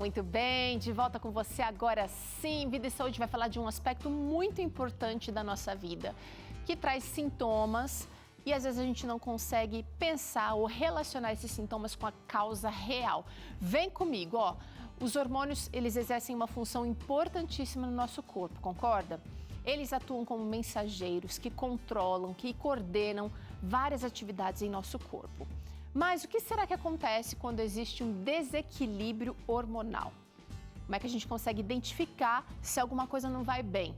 Muito bem, de volta com você agora sim. Vida e Saúde vai falar de um aspecto muito importante da nossa vida, que traz sintomas e às vezes a gente não consegue pensar ou relacionar esses sintomas com a causa real. Vem comigo, ó. Os hormônios, eles exercem uma função importantíssima no nosso corpo, concorda? Eles atuam como mensageiros que controlam, que coordenam várias atividades em nosso corpo. Mas o que será que acontece quando existe um desequilíbrio hormonal? Como é que a gente consegue identificar se alguma coisa não vai bem?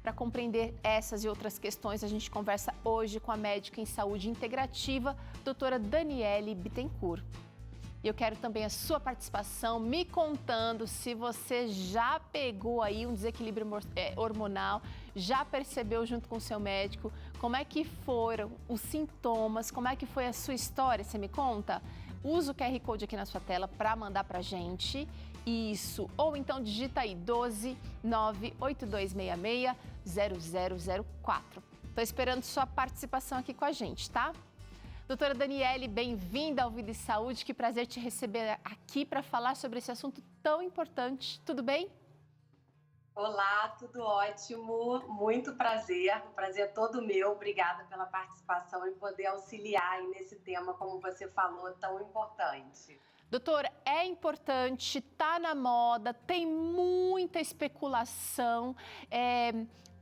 Para compreender essas e outras questões, a gente conversa hoje com a médica em saúde integrativa, doutora Daniele Bittencourt. E eu quero também a sua participação, me contando se você já pegou aí um desequilíbrio hormonal, já percebeu junto com o seu médico, como é que foram os sintomas, como é que foi a sua história, você me conta? Usa o QR Code aqui na sua tela para mandar para a gente, isso, ou então digita aí 12 98266 0004. Estou esperando sua participação aqui com a gente, tá? Doutora Daniele, bem-vinda ao Vida e Saúde. Que prazer te receber aqui para falar sobre esse assunto tão importante. Tudo bem? Olá, tudo ótimo. Muito prazer. O prazer é todo meu. Obrigada pela participação e poder auxiliar aí nesse tema, como você falou, tão importante. Doutora, é importante, tá na moda, tem muita especulação.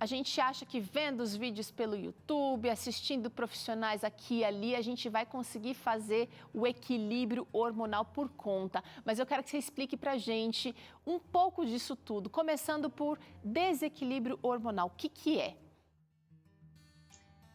A gente acha que vendo os vídeos pelo YouTube, assistindo profissionais aqui e ali, a gente vai conseguir fazer o equilíbrio hormonal por conta. Mas eu quero que você explique pra gente um pouco disso tudo, começando por desequilíbrio hormonal. O que é?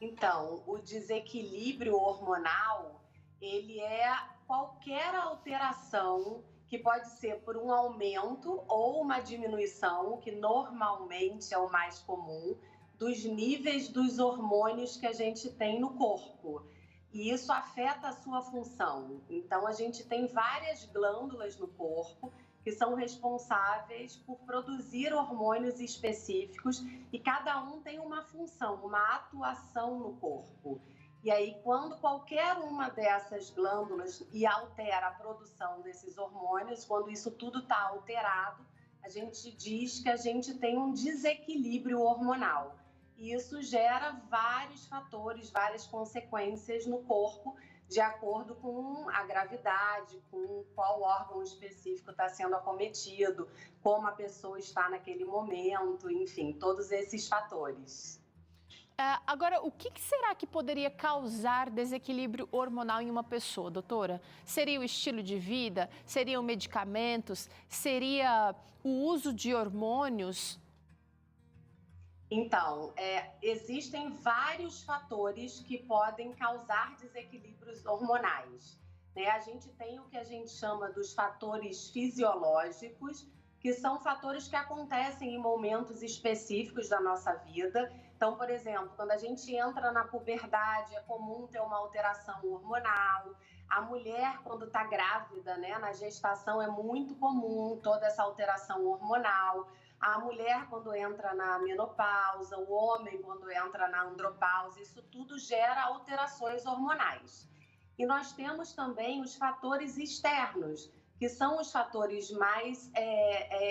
Então, o desequilíbrio hormonal, ele é qualquer alteração que pode ser por um aumento ou uma diminuição, que normalmente é o mais comum, dos níveis dos hormônios que a gente tem no corpo. E isso afeta a sua função. Então, a gente tem várias glândulas no corpo que são responsáveis por produzir hormônios específicos e cada um tem uma função, uma atuação no corpo. E aí, quando qualquer uma dessas glândulas altera a produção desses hormônios, quando isso tudo está alterado, a gente diz que a gente tem um desequilíbrio hormonal. E isso gera vários fatores, várias consequências no corpo, de acordo com a gravidade, com qual órgão específico está sendo acometido, como a pessoa está naquele momento, enfim, todos esses fatores. Agora, o que será que poderia causar desequilíbrio hormonal em uma pessoa, doutora? Seria o estilo de vida? Seriam medicamentos? Seria o uso de hormônios? Então, existem vários fatores que podem causar desequilíbrios hormonais, né? A gente tem o que a gente chama dos fatores fisiológicos, que são fatores que acontecem em momentos específicos da nossa vida. Então, por exemplo, quando a gente entra na puberdade, é comum ter uma alteração hormonal. A mulher, quando está grávida, né, na gestação, é muito comum toda essa alteração hormonal. A mulher, quando entra na menopausa, o homem, quando entra na andropausa, isso tudo gera alterações hormonais. E nós temos também os fatores externos, que são os fatores mais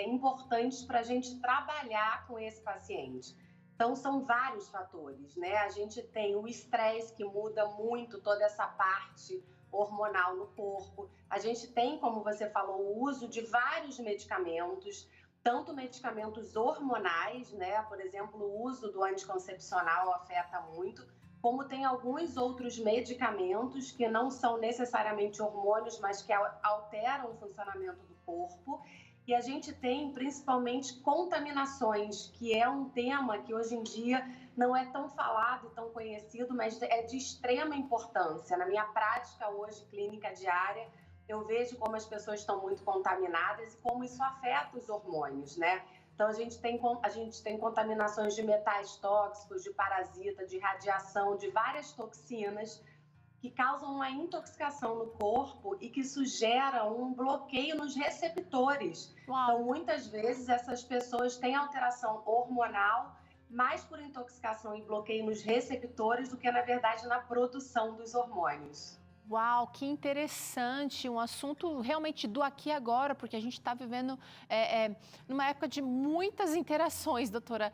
importantes para a gente trabalhar com esse paciente. Então, são vários fatores, né? A gente tem o estresse, que muda muito toda essa parte hormonal no corpo. A gente tem, como você falou, o uso de vários medicamentos, tanto medicamentos hormonais, né? Por exemplo, o uso do anticoncepcional afeta muito, como tem alguns outros medicamentos que não são necessariamente hormônios, mas que alteram o funcionamento do corpo. E a gente tem principalmente contaminações, que é um tema que hoje em dia não é tão falado e tão conhecido, mas é de extrema importância. Na minha prática hoje, clínica diária, eu vejo como as pessoas estão muito contaminadas e como isso afeta os hormônios, né? Então, a gente tem contaminações de metais tóxicos, de parasita, de radiação, de várias toxinas que causam uma intoxicação no corpo e que isso gera um bloqueio nos receptores. Uau. Então, muitas vezes, essas pessoas têm alteração hormonal mais por intoxicação e bloqueio nos receptores do que, na verdade, na produção dos hormônios. Uau, que interessante, um assunto realmente do aqui e agora, porque a gente está vivendo numa época de muitas interações, doutora,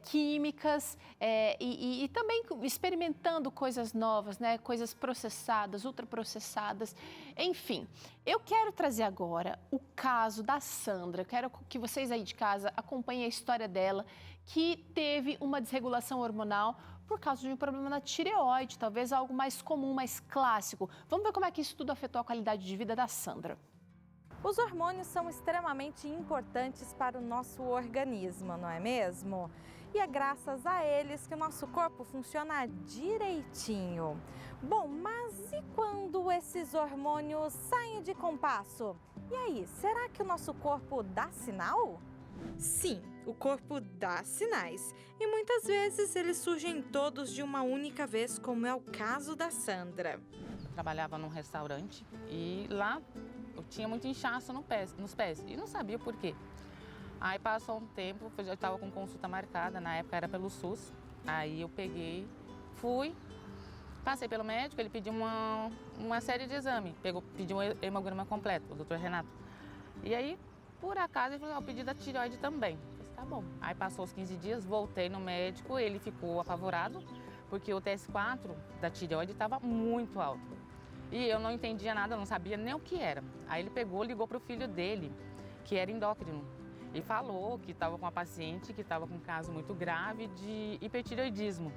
químicas e também experimentando coisas novas, né? Coisas processadas, ultraprocessadas, enfim. Eu quero trazer agora o caso da Sandra, quero que vocês aí de casa acompanhem a história dela, que teve uma desregulação hormonal por causa de um problema na tireoide, talvez algo mais comum, mais clássico. Vamos ver como é que isso tudo afetou a qualidade de vida da Sandra. Os hormônios são extremamente importantes para o nosso organismo, não é mesmo? E é graças a eles que o nosso corpo funciona direitinho. Bom, mas e quando esses hormônios saem de compasso? E aí, será que o nosso corpo dá sinal? Sim, o corpo dá sinais e muitas vezes eles surgem todos de uma única vez, como é o caso da Sandra. Trabalhava num restaurante e lá eu tinha muito inchaço nos pés e não sabia por quê. Aí passou um tempo, eu já estava com consulta marcada, na época era pelo SUS. Aí eu peguei, fui, passei pelo médico, ele pediu uma série de exames, pediu um hemograma completo, o doutor Renato. E aí, por acaso, ele falou, o pedido da tireoide também. Eu falei, tá bom. Aí passou os 15 dias, voltei no médico, ele ficou apavorado, porque o TS4 da tireoide estava muito alto. E eu não entendia nada, não sabia nem o que era. Aí ele pegou, ligou para o filho dele, que era endócrino, e falou que estava com uma paciente que estava com um caso muito grave de hipertireoidismo.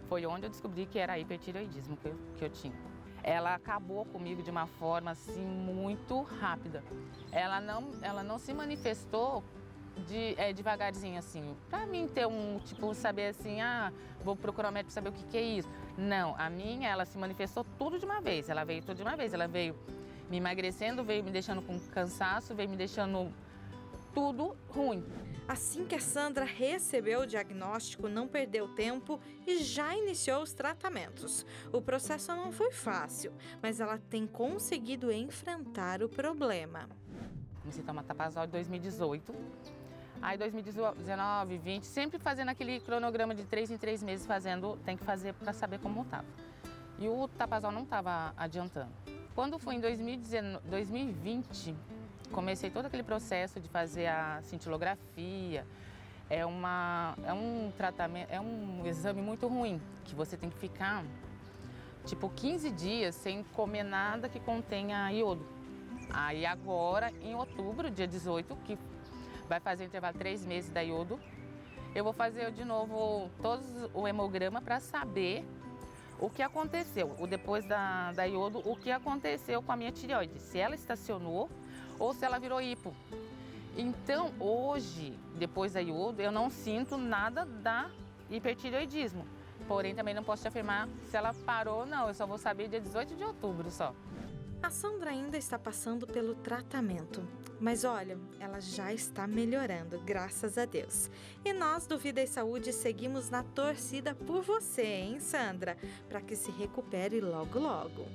Foi onde eu descobri que era hipertireoidismo que eu tinha. Ela acabou comigo de uma forma assim muito rápida. Ela não se manifestou devagarzinho assim. Para mim ter saber assim, vou procurar um médico saber o que é isso. Não, a minha, ela se manifestou tudo de uma vez. Ela veio tudo de uma vez. Ela veio me emagrecendo, veio me deixando com cansaço, veio me deixando tudo ruim. Assim que a Sandra recebeu o diagnóstico, não perdeu tempo e já iniciou os tratamentos. O processo não foi fácil, mas ela tem conseguido enfrentar o problema. Comecei a tomar Tapazol em 2018. Aí 2019, 20, sempre fazendo aquele cronograma de 3 em 3 meses tem que fazer para saber como estava. E o Tapazol não estava adiantando. Quando foi em 2020, comecei todo aquele processo de fazer a cintilografia. É um tratamento, é um exame muito ruim, que você tem que ficar tipo 15 dias sem comer nada que contenha iodo. Aí agora, em outubro, dia 18, que vai fazer o intervalo 3 meses da iodo, eu vou fazer de novo o hemograma para saber o que aconteceu, depois da iodo, o que aconteceu com a minha tireoide, se ela estacionou ou se ela virou hipo. Então, hoje, depois da iodo, eu não sinto nada da hipertireoidismo. Porém, também não posso te afirmar se ela parou ou não, eu só vou saber dia 18 de outubro só. A Sandra ainda está passando pelo tratamento, mas olha, ela já está melhorando, graças a Deus. E nós do Vida e Saúde seguimos na torcida por você, hein, Sandra? Para que se recupere logo, logo.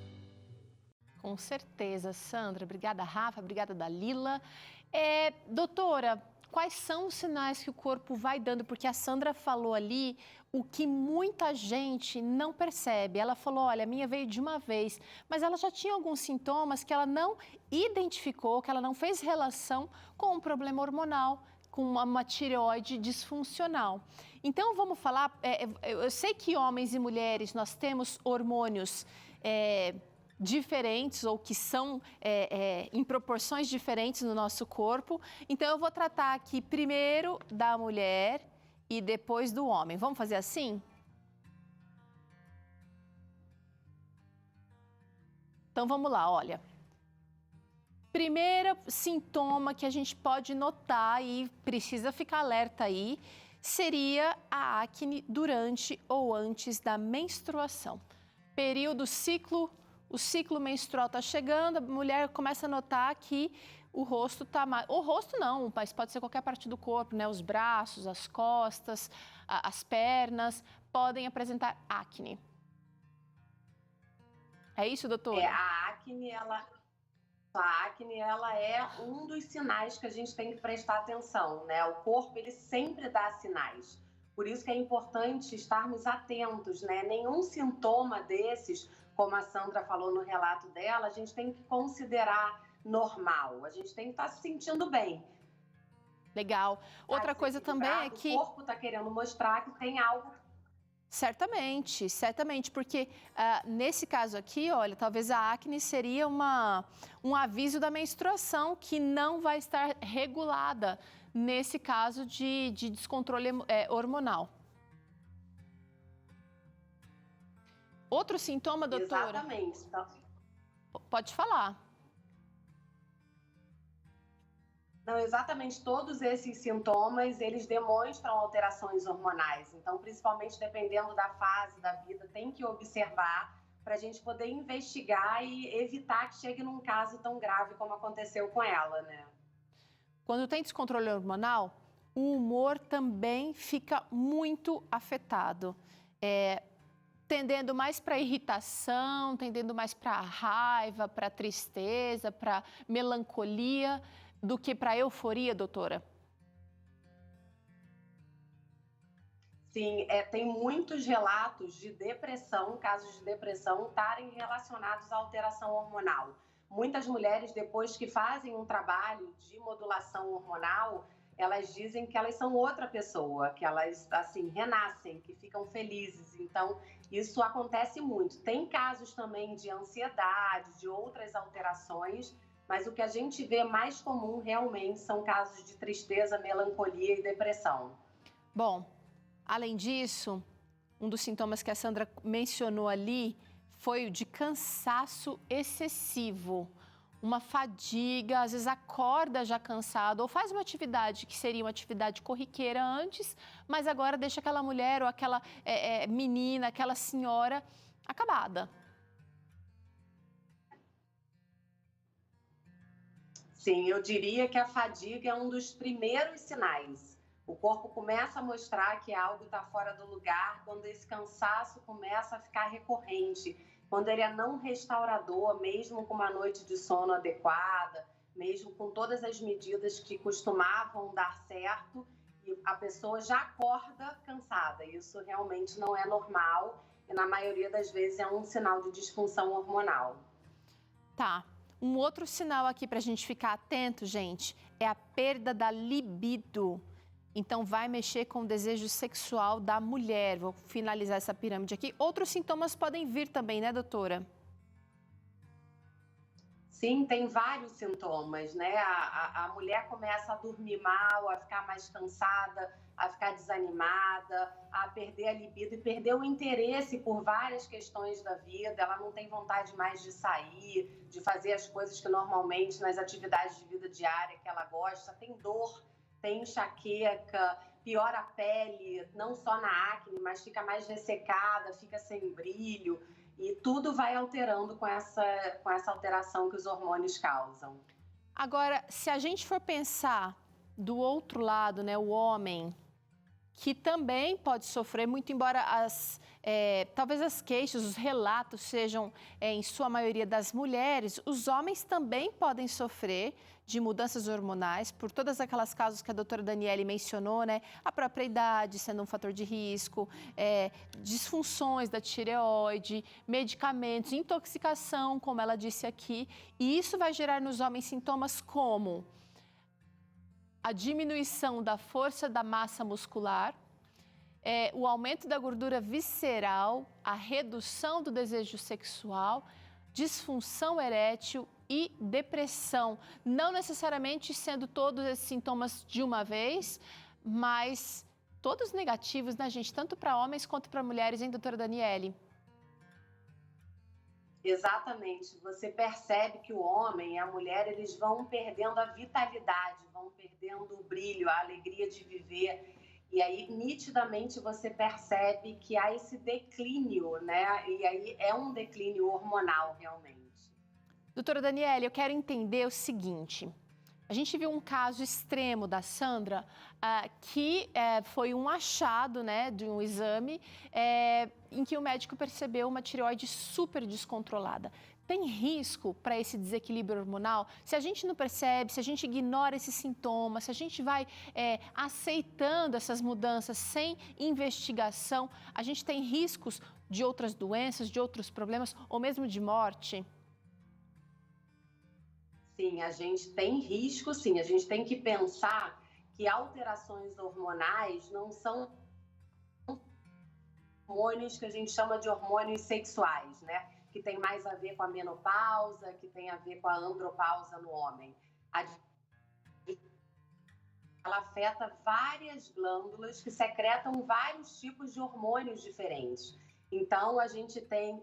Com certeza, Sandra. Obrigada, Rafa. Obrigada, Dalila. Doutora, quais são os sinais que o corpo vai dando? Porque a Sandra falou ali o que muita gente não percebe. Ela falou, olha, a minha veio de uma vez, mas ela já tinha alguns sintomas que ela não identificou, que ela não fez relação com um problema hormonal, com uma tireoide disfuncional. Então, vamos falar, eu sei que homens e mulheres, nós temos hormônios diferentes ou que são em proporções diferentes no nosso corpo. Então, eu vou tratar aqui primeiro da mulher e depois do homem. Vamos fazer assim? Então, vamos lá, olha. Primeiro sintoma que a gente pode notar e precisa ficar alerta aí, seria a acne durante ou antes da menstruação. Período o ciclo menstrual está chegando, a mulher começa a notar que o rosto está mais... O rosto não, mas pode ser qualquer parte do corpo, né? Os braços, as costas, as pernas, podem apresentar acne. É isso, doutora? A acne, ela é um dos sinais que a gente tem que prestar atenção, né? O corpo, ele sempre dá sinais. Por isso que é importante estarmos atentos, né? Nenhum sintoma desses como a Sandra falou no relato dela, a gente tem que considerar normal, a gente tem que estar se sentindo bem. Legal. Outra coisa também é que... O corpo está querendo mostrar que tem algo... Certamente, certamente, porque nesse caso aqui, olha, talvez a acne seria um aviso da menstruação que não vai estar regulada nesse caso de descontrole hormonal. Outro sintoma, doutora? Exatamente. Pode falar. Não, exatamente, todos esses sintomas, eles demonstram alterações hormonais. Então, principalmente dependendo da fase da vida, tem que observar para a gente poder investigar e evitar que chegue num caso tão grave como aconteceu com ela, né? Quando tem descontrole hormonal, o humor também fica muito afetado. Tendendo mais para irritação, tendendo mais para raiva, para tristeza, para melancolia, do que para euforia, doutora? Sim, tem muitos relatos de depressão, casos de depressão, estarem relacionados à alteração hormonal. Muitas mulheres, depois que fazem um trabalho de modulação hormonal, elas dizem que elas são outra pessoa, que elas, assim, renascem, que ficam felizes. Então, isso acontece muito. Tem casos também de ansiedade, de outras alterações, mas o que a gente vê mais comum realmente são casos de tristeza, melancolia e depressão. Bom, além disso, um dos sintomas que a Sandra mencionou ali foi o de cansaço excessivo. Uma fadiga, às vezes acorda já cansado ou faz uma atividade que seria uma atividade corriqueira antes, mas agora deixa aquela mulher ou aquela menina, aquela senhora acabada. Sim, eu diria que a fadiga é um dos primeiros sinais. O corpo começa a mostrar que algo está fora do lugar quando esse cansaço começa a ficar recorrente, quando ele é não restaurador, mesmo com uma noite de sono adequada, mesmo com todas as medidas que costumavam dar certo, e a pessoa já acorda cansada. Isso realmente não é normal e, na maioria das vezes, é um sinal de disfunção hormonal. Tá. Um outro sinal aqui para a gente ficar atento, gente, é a perda da libido. Então, vai mexer com o desejo sexual da mulher. Vou finalizar essa pirâmide aqui. Outros sintomas podem vir também, né, doutora? Sim, tem vários sintomas, né? A mulher começa a dormir mal, a ficar mais cansada, a ficar desanimada, a perder a libido e perder o interesse por várias questões da vida. Ela não tem vontade mais de sair, de fazer as coisas que normalmente nas atividades de vida diária que ela gosta. Tem dor, tem enxaqueca, piora a pele, não só na acne, mas fica mais ressecada, fica sem brilho. E tudo vai alterando com essa alteração que os hormônios causam. Agora, se a gente for pensar do outro lado, né, o homem, que também pode sofrer, muito embora talvez as queixas, os relatos sejam, em sua maioria, das mulheres, os homens também podem sofrer de mudanças hormonais, por todas aquelas casos que a doutora Daniele mencionou, né? A própria idade sendo um fator de risco, disfunções da tireoide, medicamentos, intoxicação, como ela disse aqui. E isso vai gerar nos homens sintomas como a diminuição da força da massa muscular, o aumento da gordura visceral, a redução do desejo sexual, disfunção erétil e depressão. Não necessariamente sendo todos esses sintomas de uma vez, mas todos negativos, né, gente? Tanto para homens quanto para mulheres, hein, doutora Daniele? Exatamente. Você percebe que o homem e a mulher, eles vão perdendo a vitalidade, vão perdendo o brilho, a alegria de viver. E aí, nitidamente, você percebe que há esse declínio, né? E aí é um declínio hormonal, realmente. Doutora Daniele, eu quero entender o seguinte. A gente viu um caso extremo da Sandra, que foi um achado, né, de um exame em que o médico percebeu uma tireoide super descontrolada. Tem risco para esse desequilíbrio hormonal? Se a gente não percebe, se a gente ignora esses sintomas, se a gente vai aceitando essas mudanças sem investigação, a gente tem riscos de outras doenças, de outros problemas ou mesmo de morte? Sim, a gente tem risco, sim. A gente tem que pensar que alterações hormonais não são hormônios que a gente chama de hormônios sexuais, né? Que tem mais a ver com a menopausa, que tem a ver com a andropausa no homem. Ela afeta várias glândulas que secretam vários tipos de hormônios diferentes. Então, a gente tem,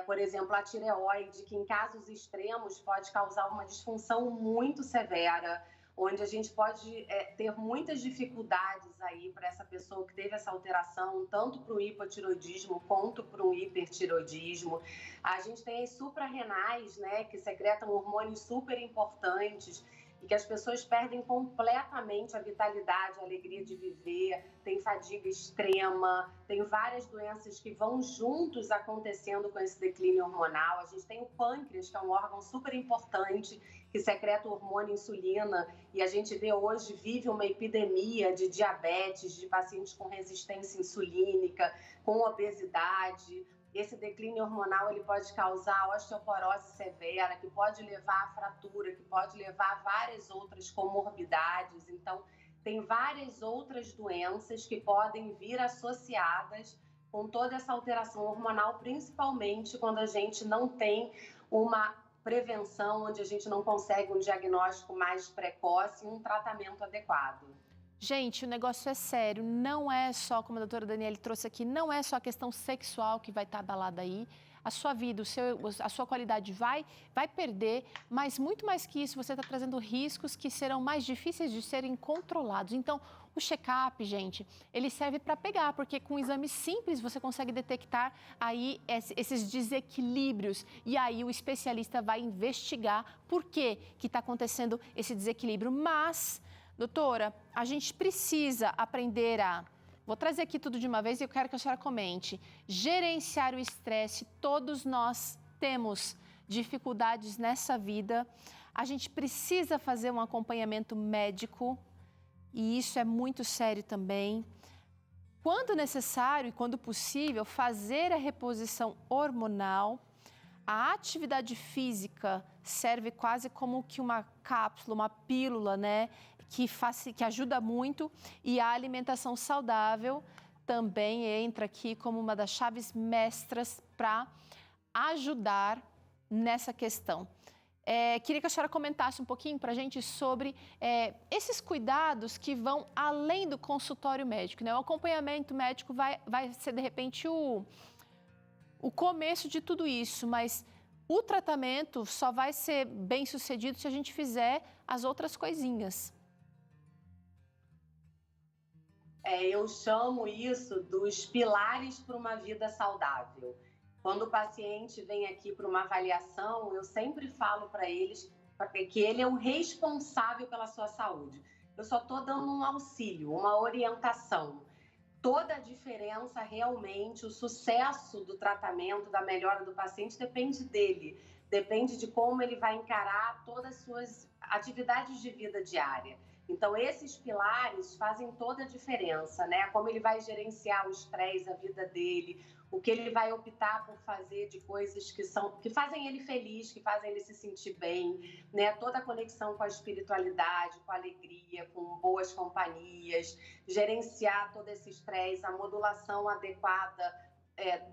por exemplo, a tireoide, que em casos extremos pode causar uma disfunção muito severa, onde a gente pode ter muitas dificuldades aí para essa pessoa que teve essa alteração, tanto para o hipotiroidismo quanto para o hipertiroidismo. A gente tem as suprarrenais, né, que secretam hormônios super importantes, e que as pessoas perdem completamente a vitalidade, a alegria de viver, tem fadiga extrema, tem várias doenças que vão juntos acontecendo com esse declínio hormonal. A gente tem o pâncreas, que é um órgão super importante, que secreta o hormônio insulina, e a gente vê hoje, vive uma epidemia de diabetes, de pacientes com resistência insulínica, com obesidade. Esse declínio hormonal ele pode causar osteoporose severa, que pode levar à fratura, que pode levar a várias outras comorbidades. Então, tem várias outras doenças que podem vir associadas com toda essa alteração hormonal, principalmente quando a gente não tem uma prevenção, onde a gente não consegue um diagnóstico mais precoce e um tratamento adequado. Gente, o negócio é sério, não é só, como a doutora Daniele trouxe aqui, não é só a questão sexual que vai estar abalada aí. A sua vida, a sua qualidade vai perder, mas muito mais que isso, você está trazendo riscos que serão mais difíceis de serem controlados. Então, o check-up, gente, ele serve para pegar, porque com um exame simples você consegue detectar aí esses desequilíbrios. E aí o especialista vai investigar por que está acontecendo esse desequilíbrio. Mas, doutora, a gente precisa aprender a... Vou trazer aqui tudo de uma vez e eu quero que a senhora comente. Gerenciar o estresse, todos nós temos dificuldades nessa vida. A gente precisa fazer um acompanhamento médico e isso é muito sério também. Quando necessário e quando possível, fazer a reposição hormonal. A atividade física serve quase como que uma cápsula, uma pílula, né? Que ajuda muito, e a alimentação saudável também entra aqui como uma das chaves mestras para ajudar nessa questão. Queria que a senhora comentasse um pouquinho para a gente sobre esses cuidados que vão além do consultório médico, né? O acompanhamento médico vai ser, de repente, o começo de tudo isso, mas o tratamento só vai ser bem sucedido se a gente fizer as outras coisinhas. Eu chamo isso dos pilares para uma vida saudável. Quando o paciente vem aqui para uma avaliação, eu sempre falo para eles que ele é o responsável pela sua saúde. Eu só estou dando um auxílio, uma orientação. Toda a diferença, realmente, o sucesso do tratamento, da melhora do paciente, depende dele. Depende de como ele vai encarar todas as suas atividades de vida diária. Então, esses pilares fazem toda a diferença, né? Como ele vai gerenciar o estresse, a vida dele, o que ele vai optar por fazer de coisas que fazem ele feliz, que fazem ele se sentir bem, né? Toda a conexão com a espiritualidade, com a alegria, com boas companhias, gerenciar todo esse estresse, a modulação adequada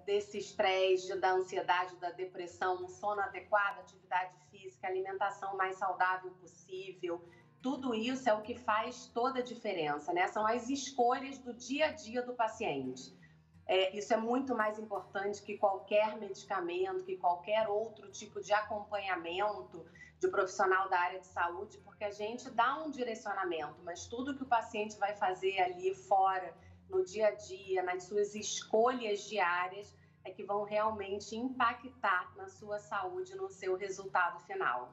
desse estresse, da ansiedade, da depressão, um sono adequado, atividade física, alimentação mais saudável possível. Tudo isso é o que faz toda a diferença, né? São as escolhas do dia a dia do paciente. Isso é muito mais importante que qualquer medicamento, que qualquer outro tipo de acompanhamento de profissional da área de saúde, porque a gente dá um direcionamento, mas tudo que o paciente vai fazer ali fora, no dia a dia, nas suas escolhas diárias, é que vão realmente impactar na sua saúde, no seu resultado final.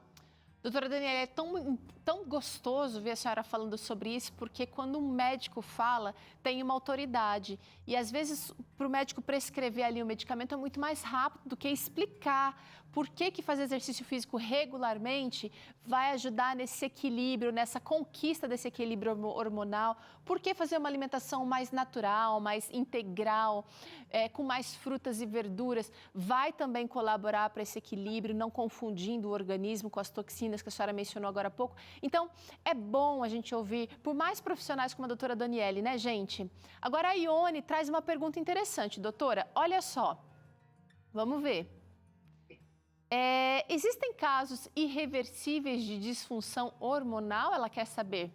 Doutora Daniela, é tão gostoso ver a senhora falando sobre isso, porque quando um médico fala, tem uma autoridade. E às vezes, para o médico prescrever ali o medicamento é muito mais rápido do que explicar por que fazer exercício físico regularmente vai ajudar nesse equilíbrio, nessa conquista desse equilíbrio hormonal. Por que fazer uma alimentação mais natural, mais integral, com mais frutas e verduras, vai também colaborar para esse equilíbrio, não confundindo o organismo com as toxinas que a senhora mencionou agora há pouco. Então, é bom a gente ouvir, por mais profissionais como a doutora Daniele, né, gente? Agora, a Ione traz uma pergunta interessante. Doutora, olha só, vamos ver. Existem casos irreversíveis de disfunção hormonal? Ela quer saber.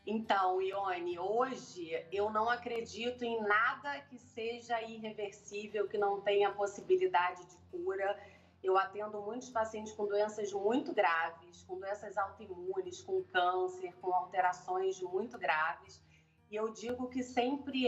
Então, Ione, hoje eu não acredito em nada que seja irreversível, que não tenha possibilidade de cura. Eu atendo muitos pacientes com doenças muito graves, com doenças autoimunes, com câncer, com alterações muito graves. E eu digo que sempre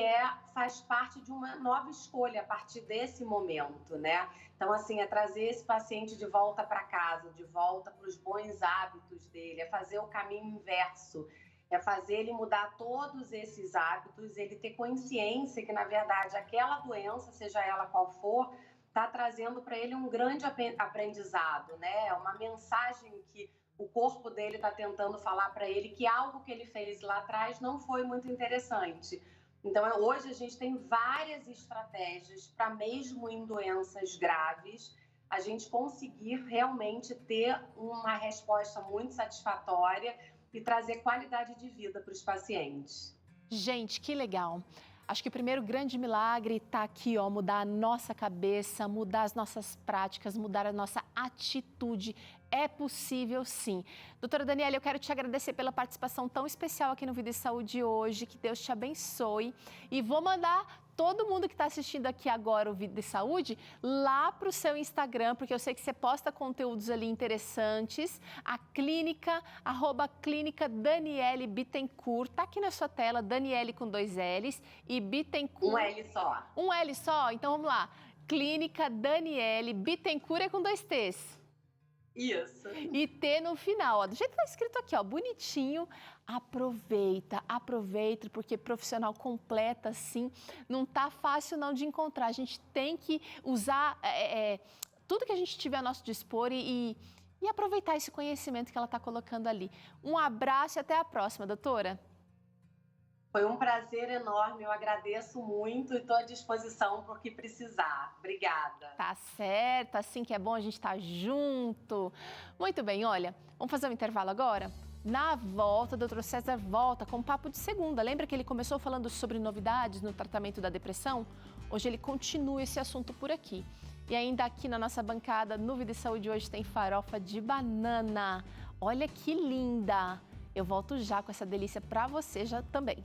faz parte de uma nova escolha a partir desse momento, né? Então, assim, é trazer esse paciente de volta para casa, de volta para os bons hábitos dele, é fazer o caminho inverso, é fazer ele mudar todos esses hábitos, ele ter consciência que, na verdade, aquela doença, seja ela qual for, está trazendo para ele um grande aprendizado, né? É uma mensagem que o corpo dele está tentando falar para ele que algo que ele fez lá atrás não foi muito interessante. Então, hoje a gente tem várias estratégias para, mesmo em doenças graves, a gente conseguir realmente ter uma resposta muito satisfatória e trazer qualidade de vida para os pacientes. Gente, que legal! Acho que o primeiro grande milagre está aqui, ó, mudar a nossa cabeça, mudar as nossas práticas, mudar a nossa atitude. É possível, sim. Doutora Daniela, eu quero te agradecer pela participação tão especial aqui no Vida e Saúde hoje. Que Deus te abençoe. E vou mandar todo mundo que está assistindo aqui agora o Vida e Saúde lá para o seu Instagram, porque eu sei que você posta conteúdos ali interessantes. A clínica, @clínica Daniele Bittencourt, tá aqui na sua tela, Daniele com 2 L's e Bittencourt. Um L só. Um L só? Então vamos lá. Clínica Daniele Bittencourt é com 2 T's. Isso. E T no final, ó, do jeito que tá escrito aqui, ó, bonitinho. Aproveita, porque profissional completa, assim, não tá fácil não de encontrar. A gente tem que usar tudo que a gente tiver a nosso dispor e aproveitar esse conhecimento que ela tá colocando ali. Um abraço e até a próxima, doutora. Foi um prazer enorme, eu agradeço muito e estou à disposição para o que precisar. Obrigada. Tá certo, assim que é bom a gente estar junto. Muito bem, olha, vamos fazer um intervalo agora? Na volta, o doutor César volta com um papo de segunda. Lembra que ele começou falando sobre novidades no tratamento da depressão? Hoje ele continua esse assunto por aqui. E ainda aqui na nossa bancada, no Vida e Saúde hoje tem farofa de banana. Olha que linda! Eu volto já com essa delícia para você já também.